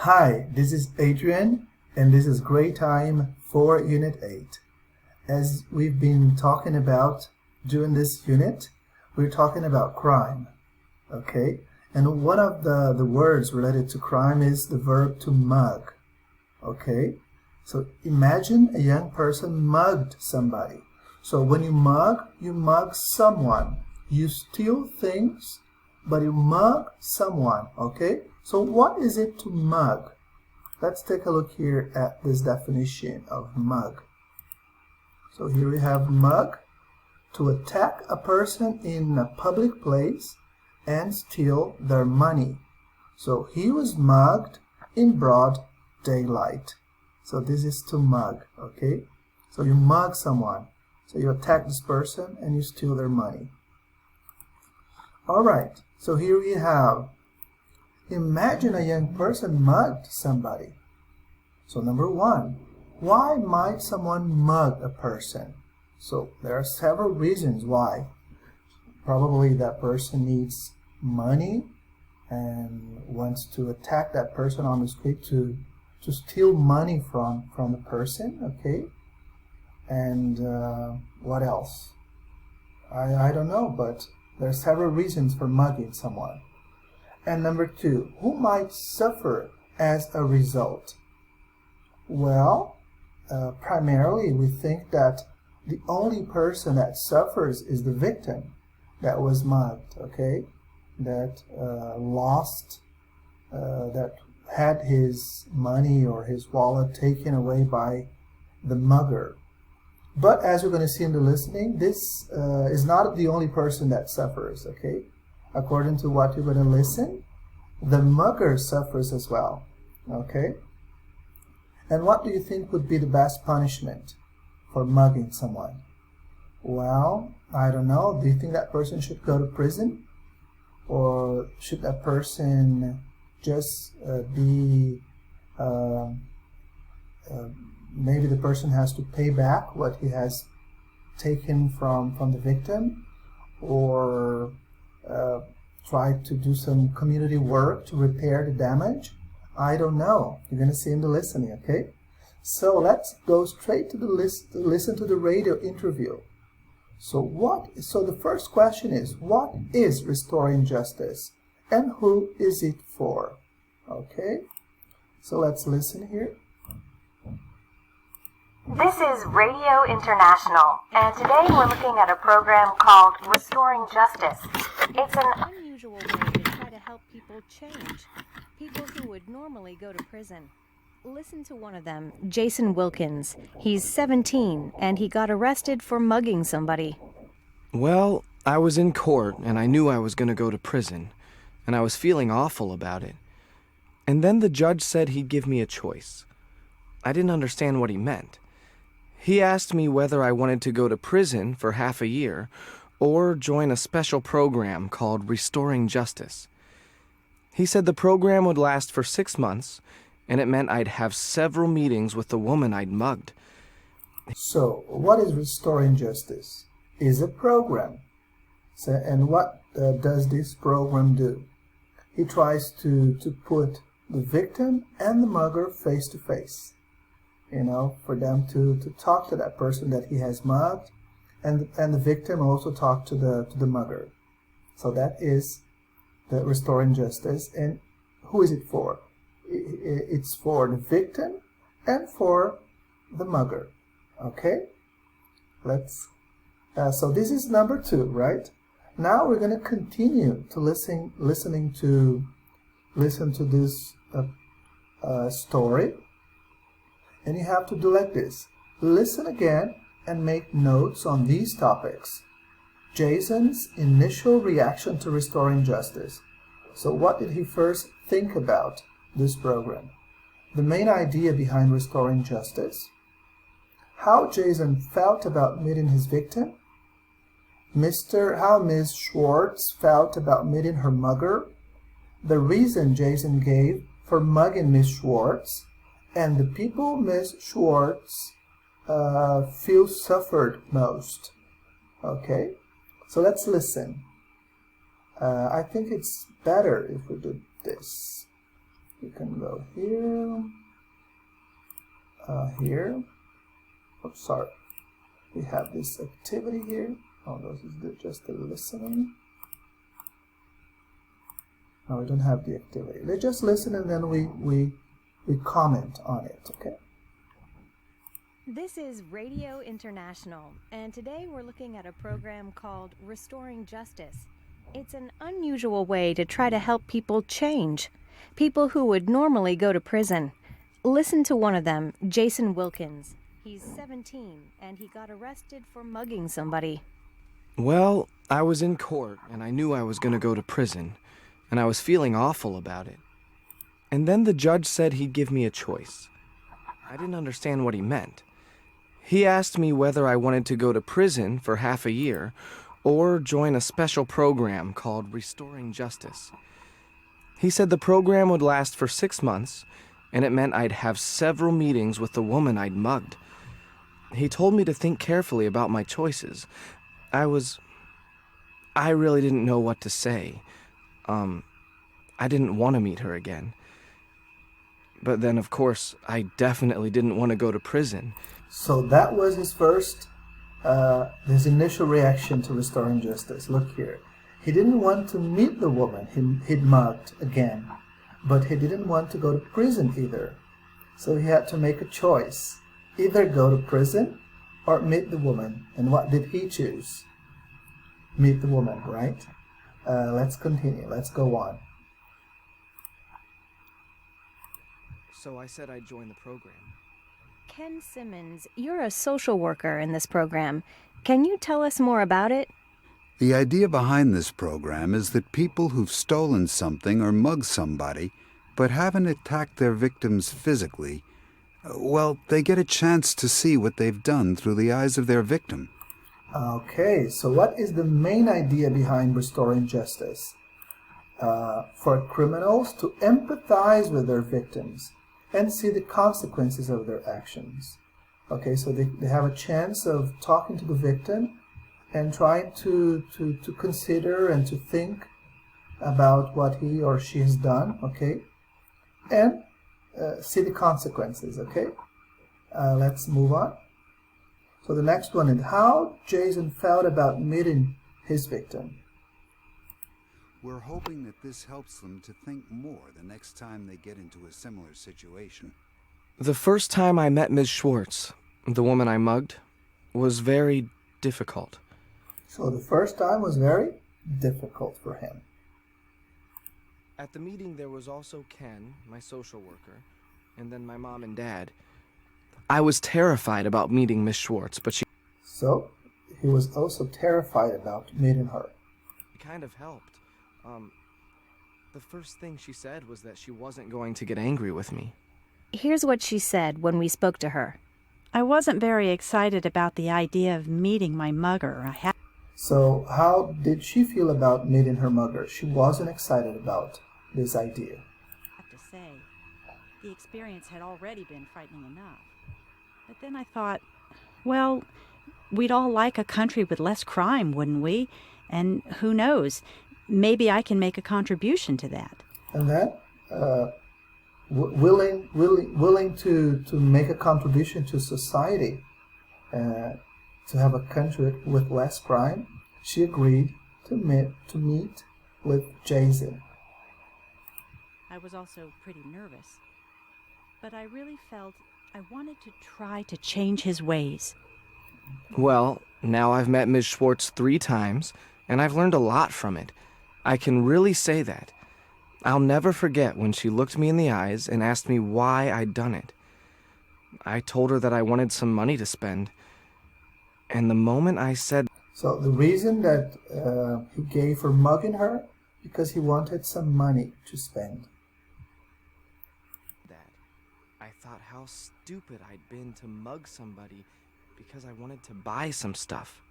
Hi, this is Adrian, and this is Grade Time for Unit 8. As we've been talking about during this unit, we're talking about crime, okay? And one of the words related to crime is the verb to mug, okay? So imagine a young person mugged somebody. So when you mug someone. You steal things, but you mug someone, okay? So what is it to mug? Let's take a look here at this definition of mug. So here we have mug, to attack a person in a public place and steal their money. So he was mugged in broad daylight. So this is to mug, okay? So you mug someone. So you attack this person and you steal their money. Alright, so here we have, imagine a young person mugged somebody. So number one, why might someone mug a person? So there are several reasons why. Probably that person needs money and wants to attack that person on the street to steal money from the person, okay? And what else? I don't know, but there are several reasons for mugging someone. And number two, who might suffer as a result? Well, primarily we think that the only person that suffers is the victim that was mugged, okay? That lost, that had his money or his wallet taken away by the mugger. But as we're going to see in the listening, this is not the only person that suffers, okay? According to what you're going to listen, the mugger suffers as well, okay? And what do you think would be the best punishment for mugging someone? Well, I don't know. Do you think that person should go to prison? Or should that person just maybe the person has to pay back what he has taken from the victim, or try to do some community work to repair the damage? I don't know. You're going to see in the listening, okay? So let's go straight to the listen to the radio interview. So the first question is, what is restoring justice and who is it for? Okay? So let's listen here. This is Radio International, and today we're looking at a program called Restoring Justice. It's an unusual way to try to help people change, people who would normally go to prison. Listen to one of them, Jason Wilkins. He's 17, and he got arrested for mugging somebody. Well, I was in court, and I knew I was going to go to prison, and I was feeling awful about it. And then the judge said he'd give me a choice. I didn't understand what he meant. He asked me whether I wanted to go to prison for half a year or join a special program called Restoring Justice. He said the program would last for 6 months, and it meant I'd have several meetings with the woman I'd mugged. So, what is Restoring Justice? Is a program. So, and what does this program do? He tries to put the victim and the mugger face to face. You know, for them to talk to that person that he has mugged, and the victim also talk to the mugger. So that is the Restoring Justice. And who is it for? It's for the victim and for the mugger. Okay? So this is number 2, right? Now we're going to continue to listen to this story. And you have to do like this. Listen again and make notes on these topics. Jason's initial reaction to Restoring Justice. So what did he first think about this program? The main idea behind Restoring Justice. How Jason felt about meeting his victim. How Ms. Schwartz felt about meeting her mugger. The reason Jason gave for mugging Ms. Schwartz. And the people Ms. Schwartz feel suffered most. Okay, so let's listen. I think it's better if we do this. We can go here, here. Oh, sorry. We have this activity here. Oh, this is just the listening. No, we don't have the activity. Let's just listen and then we comment on it, okay? This is Radio International, and today we're looking at a program called Restoring Justice. It's an unusual way to try to help people change, people who would normally go to prison. Listen to one of them, Jason Wilkins. He's 17, and he got arrested for mugging somebody. Well, I was in court, and I knew I was going to go to prison, and I was feeling awful about it. And then the judge said he'd give me a choice. I didn't understand what he meant. He asked me whether I wanted to go to prison for half a year or join a special program called Restoring Justice. He said the program would last for 6 months, and it meant I'd have several meetings with the woman I'd mugged. He told me to think carefully about my choices. I really didn't know what to say. I didn't want to meet her again. But then, of course, I definitely didn't want to go to prison. So that was his initial reaction to restoring justice. Look here. He didn't want to meet the woman he'd mugged again, but he didn't want to go to prison either. So he had to make a choice. Either go to prison or meet the woman. And what did he choose? Meet the woman, right? Let's continue. Let's go on. So I said I'd join the program. Ken Simmons, you're a social worker in this program. Can you tell us more about it? The idea behind this program is that people who've stolen something or mugged somebody but haven't attacked their victims physically, well, they get a chance to see what they've done through the eyes of their victim. Okay, so what is the main idea behind restoring justice? For criminals to empathize with their victims and see the consequences of their actions. Okay, so they have a chance of talking to the victim and trying to consider and to think about what he or she has done, okay, and see the consequences, okay. Let's move on. So the next one is how Jason felt about meeting his victim. We're hoping that this helps them to think more the next time they get into a similar situation. The first time I met Ms. Schwartz, the woman I mugged, was very difficult. So the first time was very difficult for him. At the meeting there was also Ken, my social worker, and then my mom and dad. I was terrified about meeting Ms. Schwartz, but she... So he was also terrified about meeting her. kind of helped. The first thing she said was that she wasn't going to get angry with me. Here's what she said when we spoke to her. I wasn't very excited about the idea of meeting my mugger. So how did she feel about meeting her mugger? She wasn't excited about this idea. I have to say, the experience had already been frightening enough. But then I thought, well, we'd all like a country with less crime, wouldn't we? And who knows, maybe I can make a contribution to that. And then, willing to make a contribution to society, to have a country with less crime, she agreed to meet with Jason. I was also pretty nervous, but I really felt I wanted to try to change his ways. Well, now I've met Ms. Schwartz 3 times, and I've learned a lot from it. I can really say that. I'll never forget when she looked me in the eyes and asked me why I'd done it. I told her that I wanted some money to spend. And the moment I said... So the reason that he gave her mugging her, because he wanted some money to spend. that, I thought how stupid I'd been to mug somebody because I wanted to buy some stuff.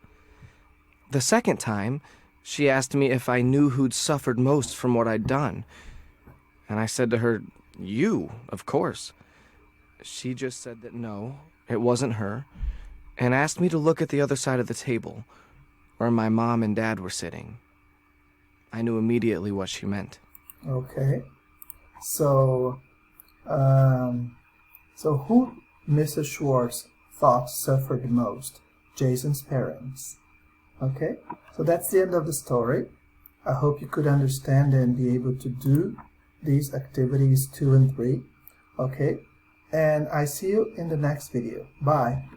The second time, she asked me if I knew who'd suffered most from what I'd done. And I said to her, you, of course. She just said that no, it wasn't her, and asked me to look at the other side of the table, where my mom and dad were sitting. I knew immediately what she meant. Okay. So, so who Mrs. Schwartz thought suffered the most? Jason's parents. Okay, so that's the end of the story. I hope you could understand and be able to do these activities 2 and 3. Okay, and I see you in the next video. Bye.